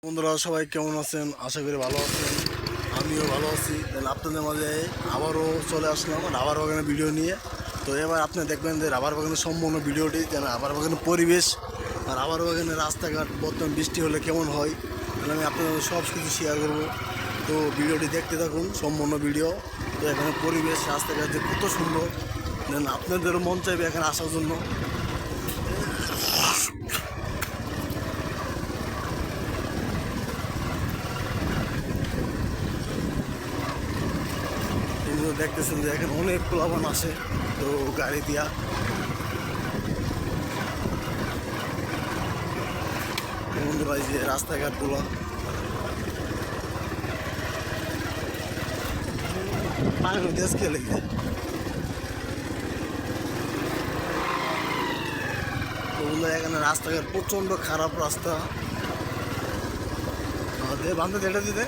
বন্ধুরা সবাই কেমন আছেন? আশা করি ভালো আছেন। আমিও ভালো আছি। আপনাদের মাঝে আবারও চলে আসলাম রাবার বাগানের ভিডিও নিয়ে। তো এবার আপনি দেখবেন যে রাবার বাগানের সম্পূর্ণ ভিডিওটি যেন রাবার বাগানের পরিবেশ আর রাবার বাগানের রাস্তাঘাট বর্তমান বৃষ্টি হলে কেমন হয়, তাহলে আমি আপনাদের সব কিছু শেয়ার করবো। তো ভিডিওটি দেখতে থাকুন, সম্পূর্ণ ভিডিও। তো এখানে পরিবেশ রাস্তাঘাট যে কত সুন্দর, দেন আপনাদেরও মন চাইবে এখানে আসার জন্য। দেখতেছেন যে এখানে অনেক প্লাবন আসে তো গাড়ি দিয়া। বন্ধুরা এই যে রাস্তাঘাটগুলো পানি দেশ কে লেগে তো বন্ধুরা এখানে রাস্তাঘাট প্রচন্ড খারাপ রাস্তা। বান্ধে যেটা দিতে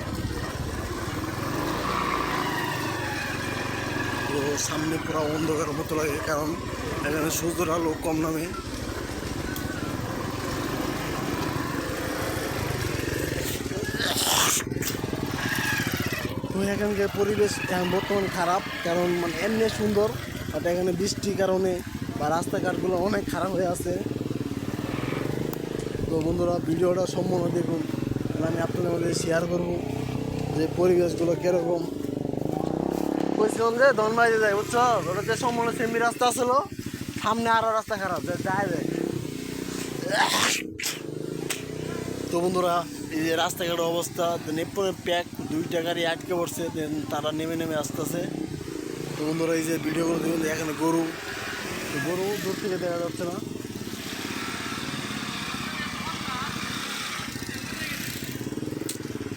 তো সামনে পুরো অন্ধকার মতো লাগে, কারণ এখানে সূর্যের আলো কম নামে। তো এখানকার পরিবেশ এখন বর্তমান খারাপ, কারণ মানে এমনি সুন্দর বাট এখানে বৃষ্টির কারণে বা রাস্তাঘাটগুলো অনেক খারাপ হয়ে আছে। তো বন্ধুরা ভিডিওটা সম্পূর্ণ দেখুন, আমি আপনাদের মধ্যে শেয়ার করবো যে পরিবেশগুলো কীরকম। বলছিলাম যে ধনবাড়িতে যাই, বুঝছো? ওটা যে সম্পূর্ণ সেমি রাস্তা আসলো, সামনে আরও রাস্তা খারাপ যায় যায়। তো বন্ধুরা এই যে রাস্তাঘাটের অবস্থা, এরপরে প্যাক 2টা গাড়ি আটকে পড়ছে, দেন তারা নেমে নেমে আসতেছে। তো বন্ধুরা এই যে ভিডিওগুলো দেখুন, এখানে গরু দূর থেকে দেখা যাচ্ছে না।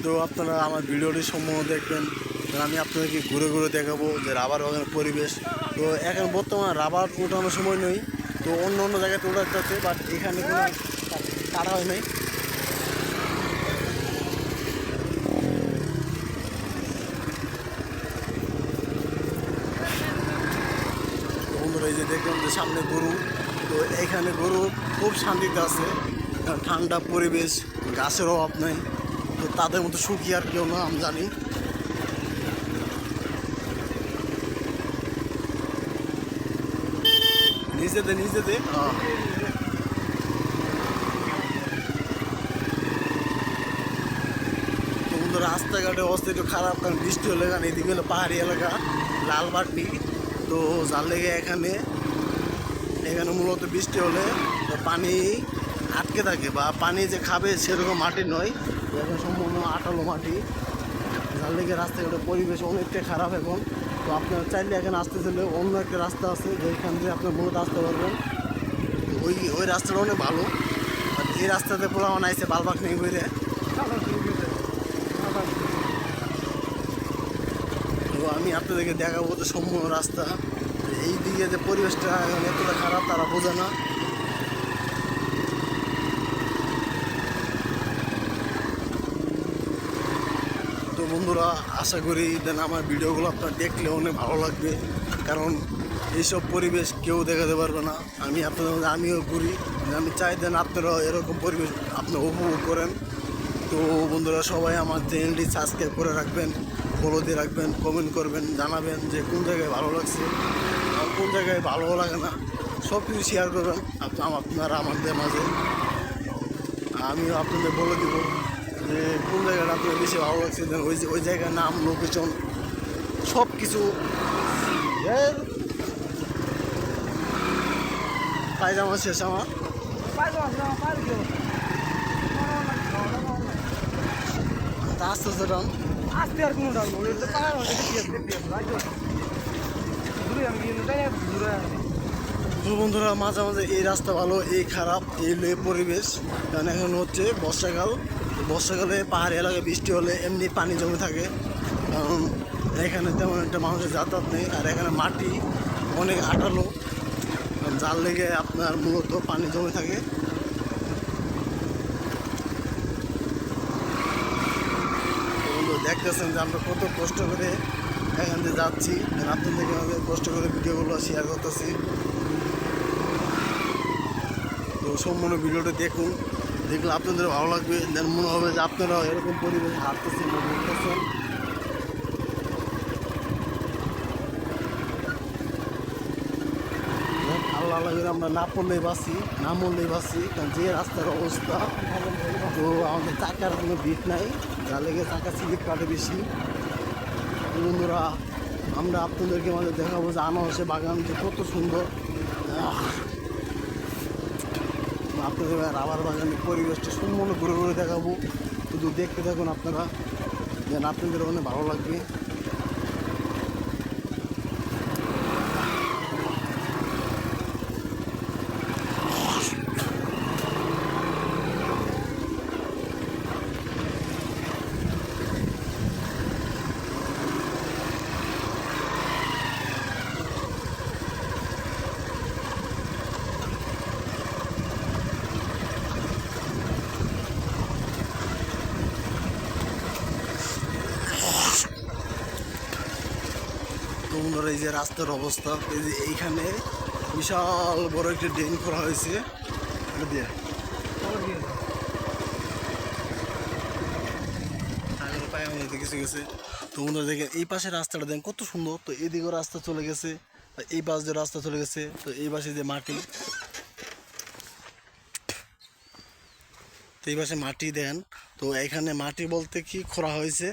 তো আপনারা আমার ভিডিওটি সম্পূর্ণ দেখবেন, আমি আপনাদেরকে ঘুরে ঘুরে দেখাবো যে রাবার বাগানের পরিবেশ। তো এখন বর্তমানে রাবার ওঠানোর সময় নেই, তো অন্য অন্য জায়গাতে ওঠাতে আছে, বাট এখানে কোনো কাটা হয় নাই। বন্ধুরা এই যে দেখলাম যে সামনে গরু, তো এইখানে গরু খুব শান্তিতে আছে, ঠান্ডা পরিবেশ, গাছের অভাব নেই। তো তাদের মতো সুখী আর কেউ না, আমি জানি। নিজেদের তো বন্ধু রাস্তাঘাটের অবস্থা একটু খারাপ, কারণ বৃষ্টি হলে এখানে এদিকে হলো পাহাড়ি এলাকা, লালবাটি। তো যার লেগে এখানে মূলত বৃষ্টি হলে পানি আটকে থাকে, বা পানি যে খাবে সেরকম মাটি নয়, এখন সম্পূর্ণ আঠালো মাটি, যার লেগে রাস্তাঘাটের পরিবেশ অনেকটা খারাপ এখন। তো আপনারা চাইলে এখানে আসতে চাইলে অন্য একটা রাস্তা আছে, যেখান দিয়ে আপনার মূলত আসতে পারবেন। ওই রাস্তাটা অনেক ভালো, আর এই রাস্তাতে পোলা বানাইছে বালবাগ নিয়ে ঘুরে। তো আমি আপনাদেরকে দেখাবো যে সম্পূর্ণ রাস্তা, এই দিকে যে পরিবেশটা এখন এতটা খারাপ তারা বোঝে না। তো বন্ধুরা আশা করি দেন আমার ভিডিওগুলো আপনার দেখলে অনেক ভালো লাগবে, কারণ এইসব পরিবেশ কেউ দেখাতে পারবে না। আমি আপনাদের মধ্যে আমিও ঘুরি, আমি চাই দেন আপনারাও এরকম পরিবেশ আপনি উপভোগ করেন। তো বন্ধুরা সবাই আমার চ্যানেলটি সাবস্ক্রাইব করে রাখবেন, ফলো দিয়ে রাখবেন, কমেন্ট করবেন, জানাবেন যে কোন জায়গায় ভালো লাগছে আর কোন জায়গায় ভালো লাগে না, সব কিছু শেয়ার করবেন আপনারা আমাদের মাঝে। আমিও আপনাদের বলে দেবো যে কোন জায়গাটা আপনার বেশি ভালো লাগছে, দেন ওই জায়গার নাম, লোকেশন, সব কিছু। পায়জামা শেষ আমার। আস্তে আস্তে ডান, আস্তে আর কোনো ডাল নয়, তো পাহাড় হয়ে তো বন্ধুরা মাঝে মাঝে এই রাস্তা ভালো, এই খারাপ, এই পরিবেশ। কারণ এখন হচ্ছে বর্ষাকাল, বর্ষাকালে পাহাড়ি এলাকায় বৃষ্টি হলে এমনি পানি জমে থাকে, কারণ এখানে তেমন একটা মানুষের যাতায়াত নেই, আর এখানে মাটি অনেক আঠালো, যার লেগে আপনার মূলত পানি জমে থাকে। দেখতেছেন যে আমরা কত কষ্ট করে এখান থেকে যাচ্ছি, আপনাদেরকে আমাদের কষ্ট করে ভিডিওগুলো শেয়ার করতেছি। তো সম্পূর্ণ ভিডিওটা দেখুন, দেখলে আপনাদের ভালো লাগবে, যেন মনে হবে যে আপনারা এরকম পরিবেশে হাঁটতেছেন বা ঘুরতেছেন। আল্লাহ আল্লাহ করে আমরা না পড়লেই বাঁচি, না মরলেই বাঁচি, কারণ যে রাস্তার অবস্থা, তো আমাদের চাকার কোনো ভিট নাই, যা লেগে চাকা স্লিপ কাটে বেশি। বন্ধুরা, আমরা আপনাদেরকে মাঝে দেখাবো যে আনারসের বাগান যে কত সুন্দর। আপনাদের রাবার বাগানের পরিবেশটা সম্পূর্ণ ঘুরে ঘুরে দেখাবো, শুধু দেখতে থাকুন আপনারা, যেন আপনাদের অনেক ভালো লাগবে। তো বন্ধুরা, এই যে রাস্তার অবস্থা, এই যে এইখানে বিশাল বড় একটা ড্রেন করা হয়েছে, এটা দিয়ে আগের পায়ে আমাদের কিছু গেছে। তো বন্ধুরা দেখেন, এই পাশে রাস্তাটা দেখেন কত সুন্দর। তো এদিকেও রাস্তা চলে গেছে, এই পাশ দিয়ে রাস্তা চলে গেছে। তো এই পাশে যে মাটি, তো এই পাশে মাটি দেন। তো এখানে মাটি বলতে কি খোঁড়া হয়েছে,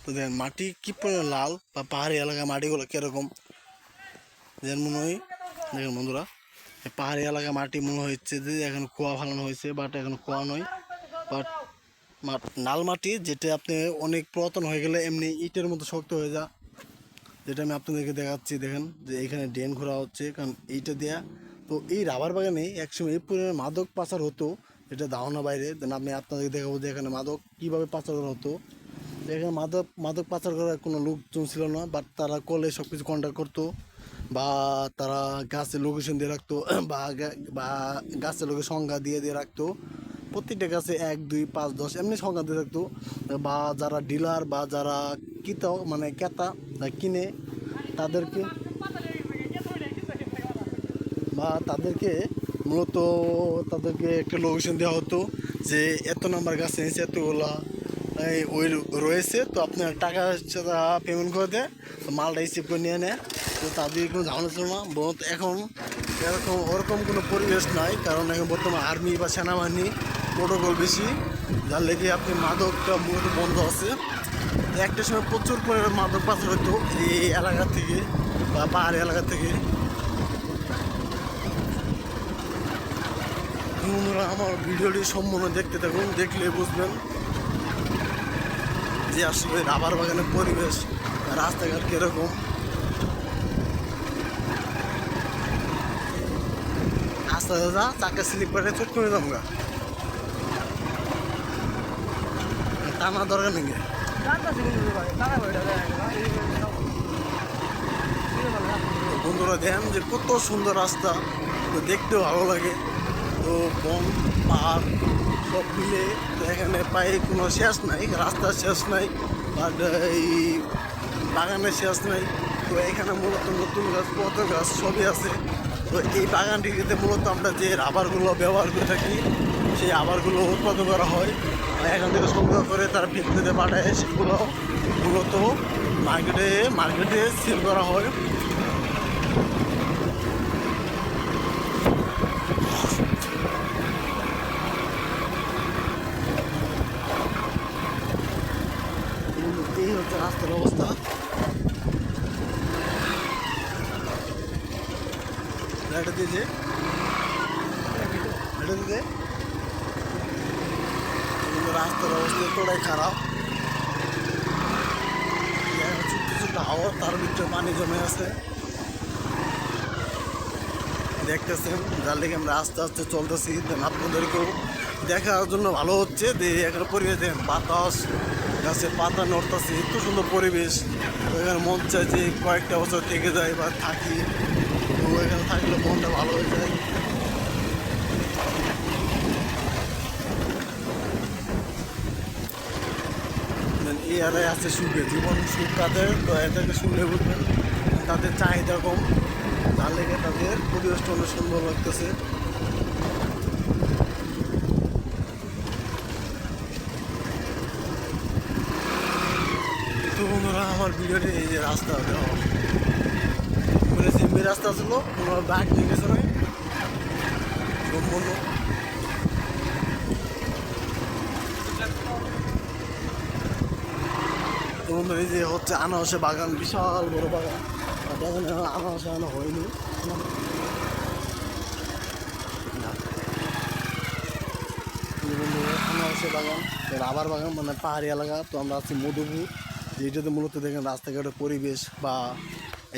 তো দেখেন মাটি কি পরিমাণ লাল, বা পাহাড়ি এলাকায় মাটিগুলো কীরকম যেন মনে হয়। দেখেন বন্ধুরা, এই পাহাড়ি এলাকায় মাটি মনে হচ্ছে যে এখন কুয়া ফালানো হয়েছে, বাট এখন কুয়া নয়, বাট লাল মাটি, যেটা আপনি অনেক পুরাতন হয়ে গেলে এমনি ইটের মতো শক্ত হয়ে যায়, যেটা আমি আপনাদেরকে দেখাচ্ছি। দেখেন যে এইখানে ড্রেন ঘোরা হচ্ছে, কারণ এইটা দেয়া। তো এই রাবার বাগানে একসময় এই পরিমাণে মাদক পাচার হতো, এটা ধারণা বাইরে। দেন আমি আপনাদেরকে দেখাবো যে এখানে মাদক কীভাবে পাচার করা হতো। এখানে মাদক পাচার করার কোনো লোকজন ছিল না, বাট তারা কলে সব কিছু কন্ট্যাক্ট করতো, বা তারা গাছের লোকেশন দিয়ে রাখতো, বা গাছের লোকের সংখ্যা দিয়ে দিয়ে রাখতো। প্রত্যেকটা গাছে 1, 2, 5, 10 এমনি সংখ্যা দিয়ে রাখতো। বা যারা ডিলার বা যারা ক্রেতা কিনে, তাদেরকে মূলত তাদেরকে একটা লোকেশন দেওয়া হতো যে এত নাম্বার গাছ এনেছে, এতগুলা ওই রয়েছে, তো আপনার টাকা পেমেন্ট করে দেয়, তো মালটা রিসিভ করে নিয়ে নেয়। তো তাদের কোনো ঝামেলা ছিল না। বরং এখন ওরকম কোনো পরিবেশ নাই, কারণ এখন বর্তমানে আর্মি বা সেনাবাহিনী প্রোটোকল বেশি, যার লেগে আপনি মাদকটা মূলত বন্ধ আছে। একটা সময় প্রচুর পরিমাণে মাদক পাচার হতো এই এলাকা থেকে বা পাহাড়ি এলাকা থেকে। বন্ধুরা, আমার ভিডিওটি সম্পূর্ণ দেখতে থাকুন, দেখলে বুঝবেন যে আসলে রাবার বাগানের পরিবেশ, রাস্তাঘাট কীরকম। আস্তে আস্তে চাকা স্লিপ করে চট করে যাবো, টানা দরকার নেই। বন্ধুরা দেখেন যে কত সুন্দর রাস্তা, তো দেখতেও ভালো লাগে। তো বন পাহাড় সব মিলে, তো এখানে পায়ে কোনো শেষ নাই, রাস্তার শেষ নাই, বাট এই বাগানের শেষ নাই। তো এখানে মূলত নতুন গাছ, পদ্ম গাছ সবই আছে। তো এই বাগানটিতে মূলত আমরা যে রাবারগুলো ব্যবহার করে থাকি, সেই রাবারগুলো উৎপাদন করা হয়, এখান থেকে সংগ্রহ করে তারা বিক্রিতে পাঠায়, সেগুলো মূলত মার্কেটে সেল করা হয়। এই হচ্ছে রাস্তার অবস্থা। এটা দিয়েছে, রাস্তার অবস্থা এতটাই খারাপ, ছোট্ট ছোট্ট হাওয়া, তার ভিতরে পানি জমে আছে দেখতেছেন, যার লেগে আমরা আস্তে আস্তে চলতেছি। আপনাদেরকেও দেখার জন্য ভালো হচ্ছে যে এখানে পরিবেশ দেখেন, বাতাস, গাছের পাতা নড়তেছে, এত সুন্দর পরিবেশ। তো এখানে মন চায় যে কয়েকটা বছর থেকে যায় বা থাকি, তো এখানে থাকলে মনটা ভালো হয়ে যায়। এই এলাকায় আছে সুখে, জীবন সুখ তাদের, তো এটাকে শুনলে বুঝবেন তাদের চাহিদা কম, তার লেগে তাদের পরিবেশটা অনেক সুন্দর লাগতেছে। তো বন্ধুরা আমার ভিডিওতে এই যে রাস্তা মানে সিম্বি রাস্তা ছিল তোমার ব্যাগ নিয়ে গেছে না সম্পূর্ণ। তো বন্ধুরা এই যে হচ্ছে আনারসের বাগান, বিশাল বড় বাগান। বাগানে আনারস আনা হয়নি। আনারসের বাগান, রাবার বাগান, মানে পাহাড়ি এলাকা। তো আমরা আছি মধুপুর, যেটাতে মূলত দেখেন রাস্তাঘাটের পরিবেশ বা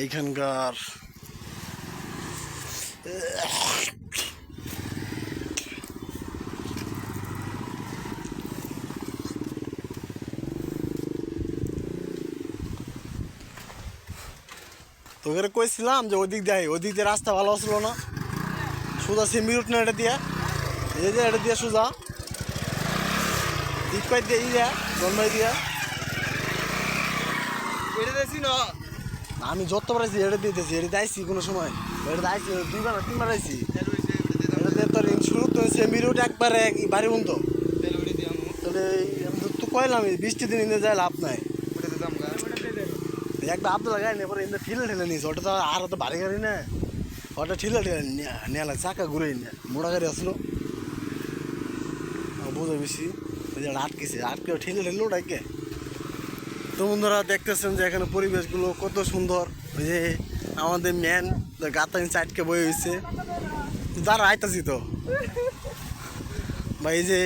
এইখানকার তোকে কইছিলাম যে ওই দিক দিয়ে রাস্তা ভালো আসলো না, সোজা সিম্বি রুট না এটা দিয়ে, এই যে এটা দিয়ে সোজা দিক পাই দিয়ে ই দেয়া জন্মাই দিয়া। এটা দেখছি না আমি যতবার আইছি এটা দিতেছি, এটা আইসি কোনো সময়, এটা আইসি 2বার 3বার আইসি। এটা তোর শুরু তো সিম্বি রুট একবারে বাড়ি বন্ধ। তাহলে তো কইলাম বৃষ্টি দিন ইন্দে যায় লাভ নাই। একবার আব্দুল লাগাই না, পরে ইন্দে ঠেলে নিয়েছে। ওটা তো আর তো ভারী গাড়ি না, ওটা ঠেলে নেওয়া লাগে, চাকা ঘুরে নিয়ে মোটা গাড়ি আসলো বোঝা বেশি। আটকে ঠেলে ওটাকে। তো বন্ধুরা দেখতেছেন যে এখানে পরিবেশগুলো কত সুন্দর। ওই যে আমাদের ম্যান গাতানি চাটকে বয়ে হয়েছে, দাঁড়া আইতাছি তো বা এই যে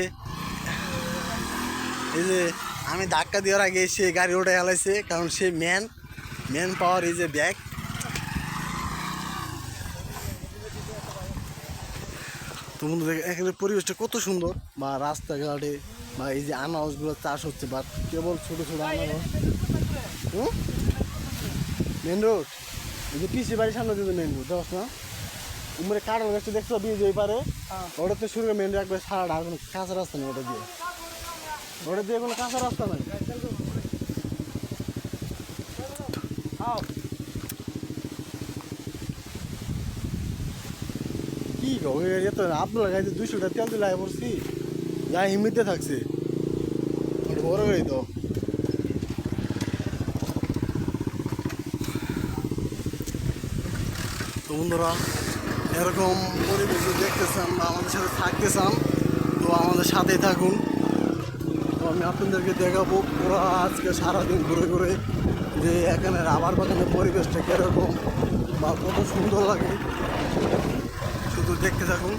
আমি ধাক্কা দেওয়ার আগে সে গাড়ি ওটা হেলাইছে, কারণ সে ম্যান পাওয়ার এই যে ব্যাগ। তো বন্ধু এখানে পরিবেশটা কত সুন্দর, বা রাস্তাঘাটে বা এই যে আনারসগুলো চাষ হচ্ছে, বা কেবল ছোটো ছোটো আনারস। মেন রোড এই যে পিসি বাড়ির সামনে দিয়ে মেন রোড দেখ না, উমরে কাটাল গাছটা দেখছো বীজ ওই পারে, ওটা তো শুরু করে মেন রোড একবার সারাটা, আর কোনো কাঁচা রাস্তা নেই ওটা দিয়ে কোনো কাঁচা রাস্তা নাই। কি এত আপনার গাড়িতে 200 টাকা তেল দিলে পড়ছি, যা হিমিতে থাকছে ওটা বড় গাড়ি তো। তো বন্ধুরা এরকম পরিবেশ দেখতে চান বা আমাদের সাথে থাকতে চান, তো আমাদের সাথেই থাকুন। তো আমি আপনাদেরকে দেখাবো পুরো আজকে সারাদিন ঘুরে ঘুরে যে এখানে রাবার বাগানের পরিবেশটা কীরকম বা কত সুন্দর লাগে, শুধু দেখতে থাকুন।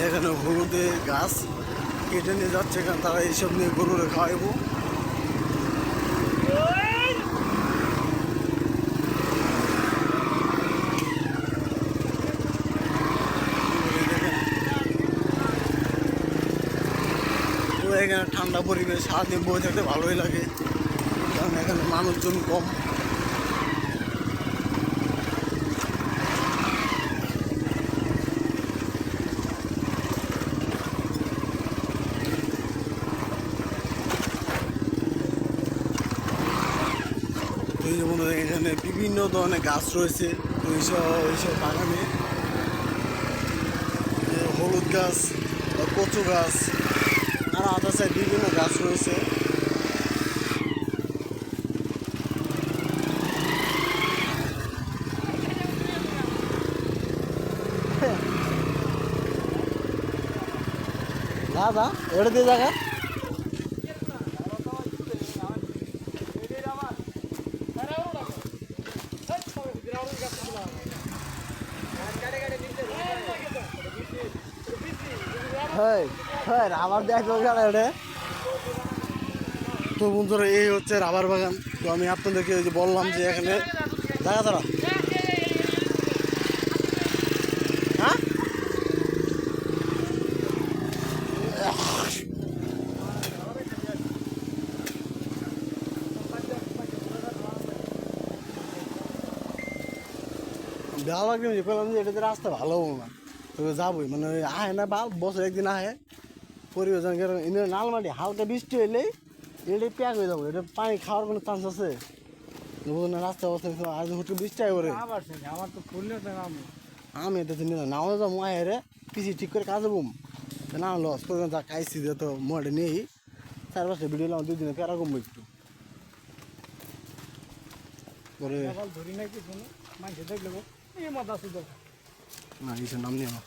এখানে হলুদের গাছ কেটে নিয়ে যাচ্ছে, কারণ তারা এইসব নিয়ে গরুরে খাওয়াইব। তো এখানে ঠান্ডা পরিবেশ, সারাদিন বয়ে থাকতে ভালোই লাগে, কারণ এখানে মানুষজন কম। এই যেমন এখানে বিভিন্ন ধরনের গাছ রয়েছে, তো এইসব বাগানে হলুদ গাছ বা কচু গাছ আর আদার সাইড বিভিন্ন গাছ রয়েছে। দাদা এটা দিয়ে জায়গা রাবার দেখো এটা। তো বন্ধুরা এই হচ্ছে রাবার বাগান। তো আমি আপনাদেরকে যে বললাম যে এখানে জায়গা তারা হ্যাঁ ভালো লাগবে যে বললাম যে এটাতে রাস্তা ভালো না, তবে যাবোই, মানে আহে না বা বছর একদিন আহে পরিবেশ নালমাটি হালকা বৃষ্টি হইলেই এটা প্যাক হয়ে যাবো, এটা পানি খাওয়ার কোনো চান্স আছে। বুঝুন না রাস্তা অবস্থা আজ হুটু বৃষ্টি আয় করে আবার শুনি আমার তো ফুললে তো নাম আমি এটা চিনি না নাও যা মুয়ে রে পিসি ঠিক করে কাজে বুম না লস করে যা খাইছি যে তো মোটে নেই 4-5টা ভিডিও লাম 2 দিনে ফেরা কমবো একটু পরে সকাল ধরি না কিছু না মানুষে দেখলে এই মাথা সুন্দর না ইসের নাম নিয়ে আমার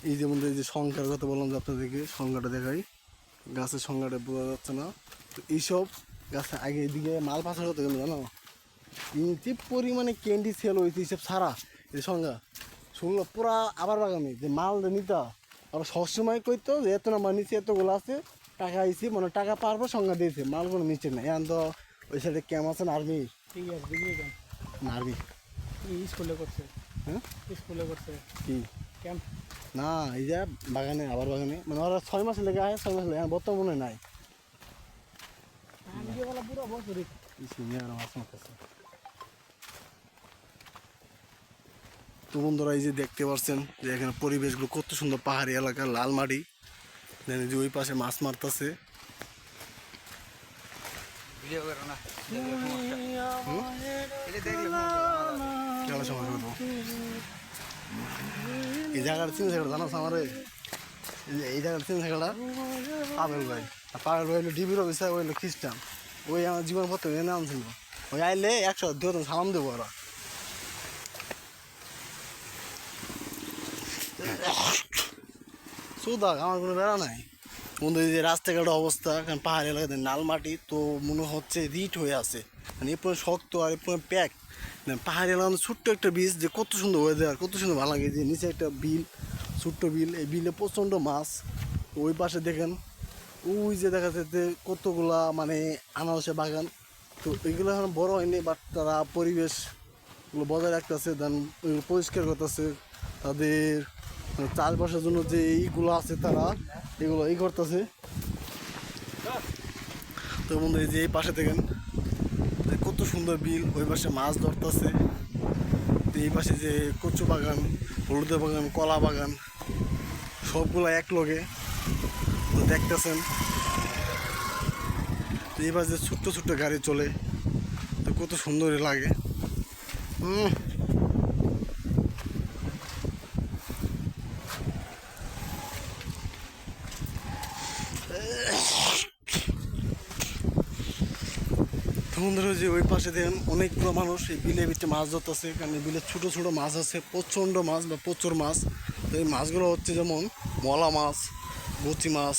এই যে বন্ধু এই যে সংখ্যার কথা বললাম যে আপনাদেরকে সংখ্যাটা দেখাই গাছের সংখ্যাটা বোঝা যাচ্ছে না তো এইসব গাছে আগে এদিকে মাল পাচার হতে গেল জানো যে পরিমাণে ক্যান্ডি সেল হয়েছে এইসব সারা এই সংখ্যা শুনলো পুরা আবার বাগামি যে মাল নিতা আবার সবসময় কইতো যে এত নাম্বার নিচে এতগুলো আছে টাকা আইসি মানে টাকা পারবো সংখ্যা দিয়েছে মাল কোনো নিচে না এখন তো ওই সাইডে ক্যাম্প আছে না আর্মি ঠিক আছে বুঝলি কেন না আর্মি স্কুলে করছে হ্যাঁ স্কুলে করছে কি ক্যাম্প না এই যে বাগানে আবার বাগানে মানে ওরা 6 মাস লেগে আয় 6 মাস লেগে বর্তমানে নাই আমি যে বলা পুরো বছরই সিনিয়র মাছ মারতেছে তো বন্ধুরা এই যে দেখতে পাচ্ছেন যে এখানে পরিবেশগুলো কত সুন্দর পাহাড়ি এলাকা লাল মাটি দেন এই যে ওই পাশে মাছ মারতেছে খেলা সময় করবো এই জায়গাটা চিনি জায়গাটা জানাস আমারে এই জায়গাটা চিনি জায়গাটা পাবেল ভাই আর পাবেল ভাই হলো ডিবির অফিসার ওই হলো খ্রিস্টান ওই আমার জীবন পত্র এনে আনছিল ওই আইলে 100 সালাম দেবো ওরা সুদা আমার কোনো বেড়া নাই বন্ধু এই যে রাস্তাঘাটের অবস্থা কারণ পাহাড়ি এলাকাতে নাল মাটি তো মনে হচ্ছে রিট হয়ে আছে মানে এরপরে শক্ত আর এরপরে প্যাক পাহাড়ি এলাকা ছোট্ট একটা বীজ যে কত সুন্দর ওয়েদার কত সুন্দর ভালো লাগে যে নিচে একটা বিল ছোট্ট বিল এই বিলে প্রচণ্ড মাছ ওই পাশে দেখেন ওই যে দেখা যাচ্ছে কতগুলা মানে আনারসের বাগান তো এইগুলো এখন বড় হয়নি বাট তারা পরিবেশগুলো বজায় রাখতেছে দেন পরিষ্কার করতেছে তাদের চাষবাসের জন্য যে এইগুলো আছে তারা এগুলো করতেছে তো বন্ধু এই যে এই পাশে দেখেন কত সুন্দর বিল ওই পাশে মাছ ধরতেছে তো এই পাশে যে কচু বাগান হলুদের বাগান কলা বাগান সবগুলো এক লগে তো দেখতেছেন তো এই পাশে ছোট্ট ছোট্ট গাড়ি চলে তো কত সুন্দরই লাগে বন্ধুরা যে ওই পাশে দেখেন অনেকগুলো মানুষ এই বিলের ভিতরে মাছ ধরতেছে কারণ এই বিলে ছোটো ছোটো মাছ আছে প্রচণ্ড মাছ বা প্রচুর মাছ তো এই মাছগুলো হচ্ছে যেমন মলা মাছ গুচি মাছ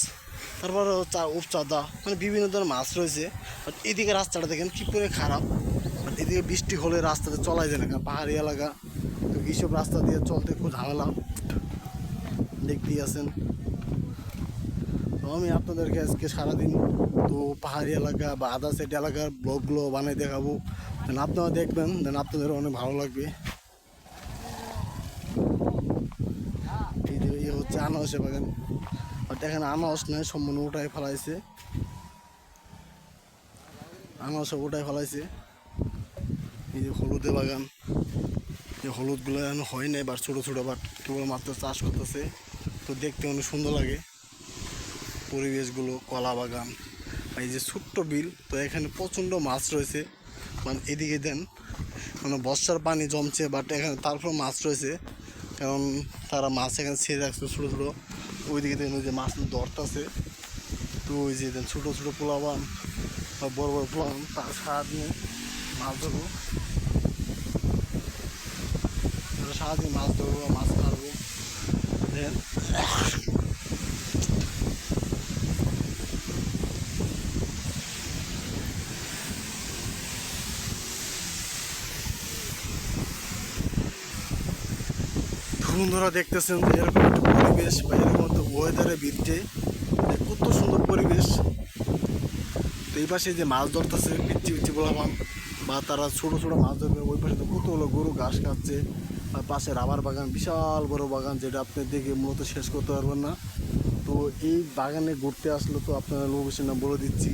তারপরে উপচাদা মানে বিভিন্ন ধরনের মাছ রয়েছে বাট এদিকে রাস্তাটা দেখেন কী করে খারাপ বাট এদিকে বৃষ্টি হলে রাস্তাতে চলাই যায় না কারণ পাহাড়ি এলাকা তো এইসব রাস্তা দিয়ে চলতে খুব ঝামেলা দেখতেই আছেন তো আমি আপনাদেরকে আজকে সারাদিন তো পাহাড়ি এলাকা বা আদার সাইড এলাকার ব্লগগুলো বানিয়ে দেখাবো দেন আপনারা দেখবেন দেন আপনাদের অনেক ভালো লাগবে এই যে ইয়ে হচ্ছে আনারসের বাগান বাট এখানে আনারস নয় সম্পূর্ণ ওটাই ফেলাইছে আনারস ওটাই ফেলাইছে এই যে হলুদের বাগান এই হলুদগুলো এখন হয় নাই বা ছোটো ছোটো বাট কেবলমাত্র চাষ করতেছে তো দেখতে অনেক সুন্দর লাগে পরিবেশগুলো কলা বাগান এই যে ছোট্ট বিল তো এখানে প্রচণ্ড মাছ রয়েছে মানে এদিকে দেন মানে বর্ষার পানি জমছে বাট এখানে তারপর মাছ রয়েছে কারণ তারা মাছ এখানে ছেড়ে রাখছে ছোটো ছোটো ওইদিকে দেখেন ওই যে মাছ ধরতেছে তো ওই যে দেন ছোটো ছোটো পোলাবান বা বড় বড় পোলাবান তার সারাদিনে মাছ ধরবো সারাদিন মাছ ধরবো মাছ মারবো দেন বন্ধুরা দেখতেছেন যে এরকম একটা পরিবেশ বা এরকম একটা ওয়েদারের ভিত্তি কত সুন্দর পরিবেশ তো এই পাশে যে মাছ ধরতেছে পিচ্ছি পিচ্ছি বলামান বা তারা ছোটো ছোটো মাছ ধরবে ওই পাশে তো কতগুলো গরু ঘাস খাচ্ছে আর পাশে রাবার বাগান বিশাল বড় বাগান যেটা আপনি দেখে মূলত শেষ করতে পারবেন না তো এই বাগানে ঘুরতে আসলে তো আপনারা লোকেশন নাম বলে দিচ্ছি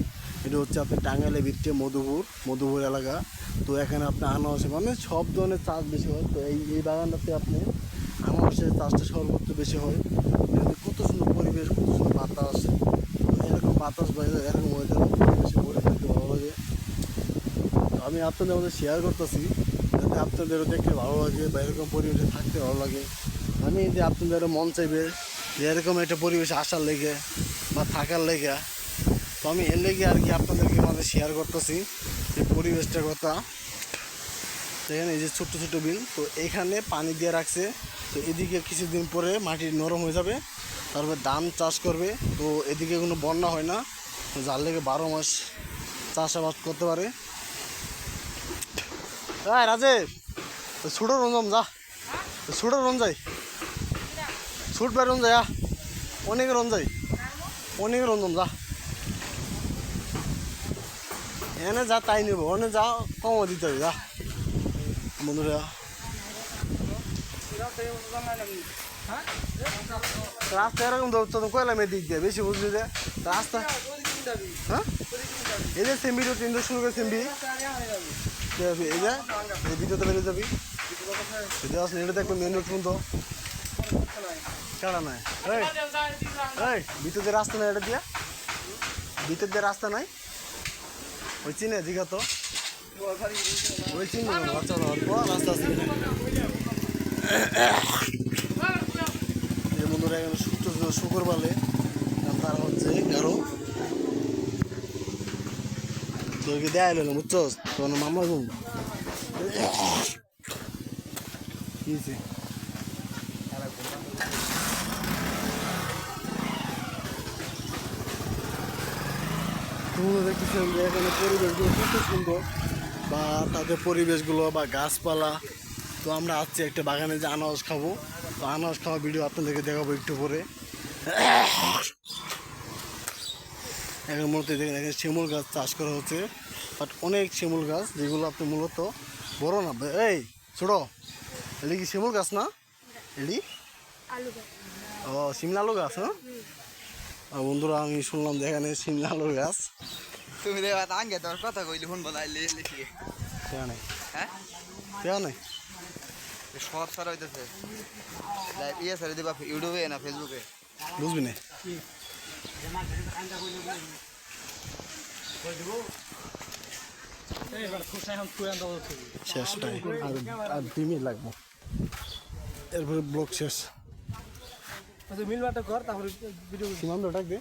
এটা হচ্ছে আপনার টাঙ্গাইলের ভিত্তি মধুপুর এলাকা তো এখানে আপনি আনারসে মানে সব ধরনের চাষ বেশি হয় তো এই বাগানটাতে আপনি আনারসের চাষটা সর্বোচ্চ বেশি হয় কত সুন্দর পরিবেশ কত সুন্দর বাতাস এরকম বাতাস বাইরে এরকম ওয়েদার পরিবেশে ঘুরে থাকতে ভালো লাগে আমি আপনাদের মধ্যে শেয়ার করতেছি, যাতে আপনাদেরও দেখতে ভালো লাগে বা এরকম পরিবেশে থাকতে ভালো লাগে। আমি যে আপনাদেরও মন চাইবে যে এরকম একটা পরিবেশে আসার লেগে বা থাকার লেগে, তো আমি এর লেগে আর কি আপনাদেরকে মাঝে শেয়ার করতেছি এই পরিবেশটার কথা। এখানে এই যে ছোট্ট ছোট্ট বিল, তো এখানে পানি দিয়ে রাখছে। তো এদিকে কিছুদিন পরে মাটি নরম হয়ে যাবে, তারপরে ধান চাষ করবে। তো এদিকে কোনো বন্যা হয় না, তো যার লেগে 12 মাস চাষাবাদ করতে পারে। হ্যাঁ রাজেশ, ছুটো রঞ্জম যা, ছুটো রন যাই, ছুট বের রন যায়, অনেক রন যাই, অনেক রঞ্জম যা, এনে যা তাই নেব, অনেক যা কমও দিতে হবে যা। বন্ধুরা রাস্তা এরকম তো কয়লাম এদিক দিয়ে বেশি বুঝলি যে রাস্তা। হ্যাঁ এই যে সেম্বি রোড ইন্ডো শুরু করে সেম্বি, এই যে এই ভিডিওতে বেরিয়ে যাবি, এটা দেখবেন মেন রোড পর্যন্ত কারা নাই। এই ভিতর দিয়ে রাস্তা নাই, এটা দিয়া ভিতর দিয়ে রাস্তা নাই, ওই চিনে দীঘা তো ওই চিনে বাচ্চা রাস্তা আছে। যে বন্ধুরা এখানে শুকর বালে তারা হচ্ছে কারো তোকে দেয় এলো বুঝছো, তোর মামা ঘুম কিছে তোমরা দেখতেছেন যে এখানে পরিবেশগুলো কত সুন্দর, বা তাদের পরিবেশগুলো বা গাছপালা। তো আমরা আসছি একটা বাগানে যে আনারস খাবো, তো আনারস খাওয়া ভিডিও আপনাদেরকে দেখাবো একটু পরে। এখন মূলত দেখেন এখানে শিমুল গাছ চাষ করা হচ্ছে, বাট অনেক শিমুল গাছ যেগুলো আপনি মূলত বড় না। এই ছোটো, এটি কি শিমুল গাছ না? এটি ও শিমলা আলু গাছ। হ্যাঁ বন্ধুরা আমি শুনলাম যে এখানে শিমলা আলুর গাছ। তুমি দেবা আগে তোর কথা কইলি ফোন বলাইলে লিখি কেয়া নেই, হ্যাঁ কেয়া নেই, সব সারা হইতেছে ইয়ে সারা দিবা ইউটিউবে না ফেসবুকে, বুঝবি না। শেষটাই আর 2 মিনিট লাগবো, এরপরে ব্লগ শেষ। আচ্ছা মিল বাটা কর, তারপরে ভিডিও সীমান্ত ডাক দে,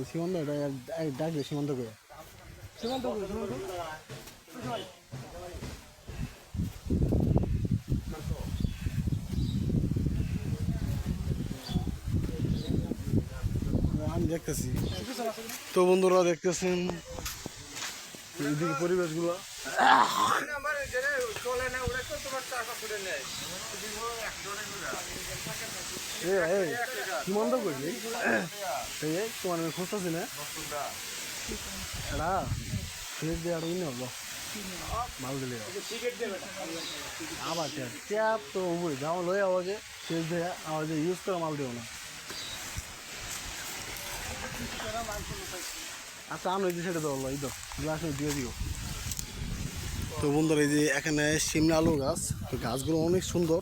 সীমান্ত ডাক দে, সীমান্ত করে সীমান্ত আমি দেখতেছি। তো বন্ধুরা দেখতেছেন এদিকে পরিবেশগুলো, সীমান্ত করলি তোমার আমি খুঁজতেছি না এটা ফেস দিয়ে আরো ইনে হলো মাল দিলে আবার ট্যাপ তো ওই যাও লই আওয়াজে ফেস দিয়ে আওয়াজে ইউজ করে মাল দিও না। আচ্ছা আমি ওই যে সেটা ধরলো এই তো গ্লাস দিয়ে দিও। তো বন্ধুরা এই যে এখানে শিমলা আলু গাছ, তো গাছগুলো অনেক সুন্দর।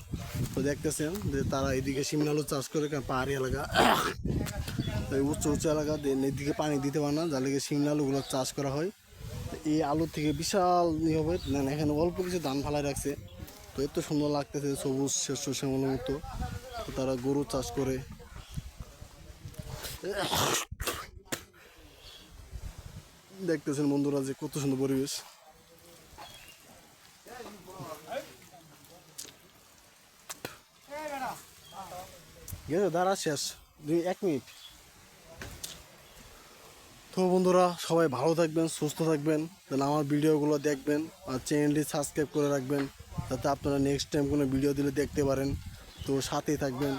তো দেখতেছেন যে তারা এইদিকে শিমলা আলু চাষ করে, কারণ পাহাড়ি এলাকা, উচ্চ উচ্চ এলাকা এদিকে পানি দিতে পারে না, যার লেগে শিমলা আলুগুলো চাষ করা হয়। এই আলু থেকে বিশাল ইয়ে হবে, এখানে অল্প কিছু ধান ফালাই রাখছে। তো এত সুন্দর লাগতেছে সবুজ শস্য শ্যামলের মতো। তো তারা গরু চাষ করে। দেখতেছেন বন্ধুরা যে কত সুন্দর পরিবেশ। দাঁড়া শেষ 1 মিনিট। তো বন্ধুরা সবাই ভালো থাকবেন, সুস্থ থাকবেন, তাহলে আমার ভিডিওগুলো দেখবেন আর চ্যানেলটি সাবস্ক্রাইব করে রাখবেন, যাতে আপনারা নেক্সট টাইম কোনো ভিডিও দিলে দেখতে পারেন। তো সাথেই থাকবেন।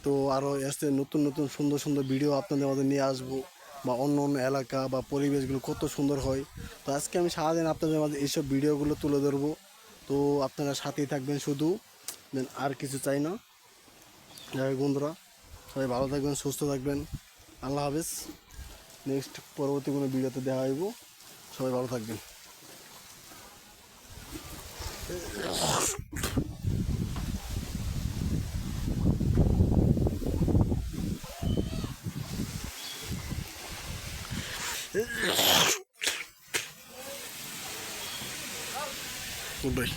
তো আরও এসে নতুন নতুন সুন্দর সুন্দর ভিডিও আপনাদের মধ্যে নিয়ে আসবো, বা অন্য অন্য এলাকা বা পরিবেশগুলো কত সুন্দর হয়। তো আজকে আমি সারাদিন আপনাদের মাঝে এইসব ভিডিওগুলো তুলে ধরবো। তো আপনারা সাথেই থাকবেন শুধু, আর কিছু চাই না। যাই হোক বন্ধুরা সবাই ভালো থাকবেন, সুস্থ থাকবেন। আল্লাহ হাফেজ। নেক্সট পরবর্তী কোনো ভিডিওতে দেখা হইব। সবাই ভালো থাকবেন। Good bye.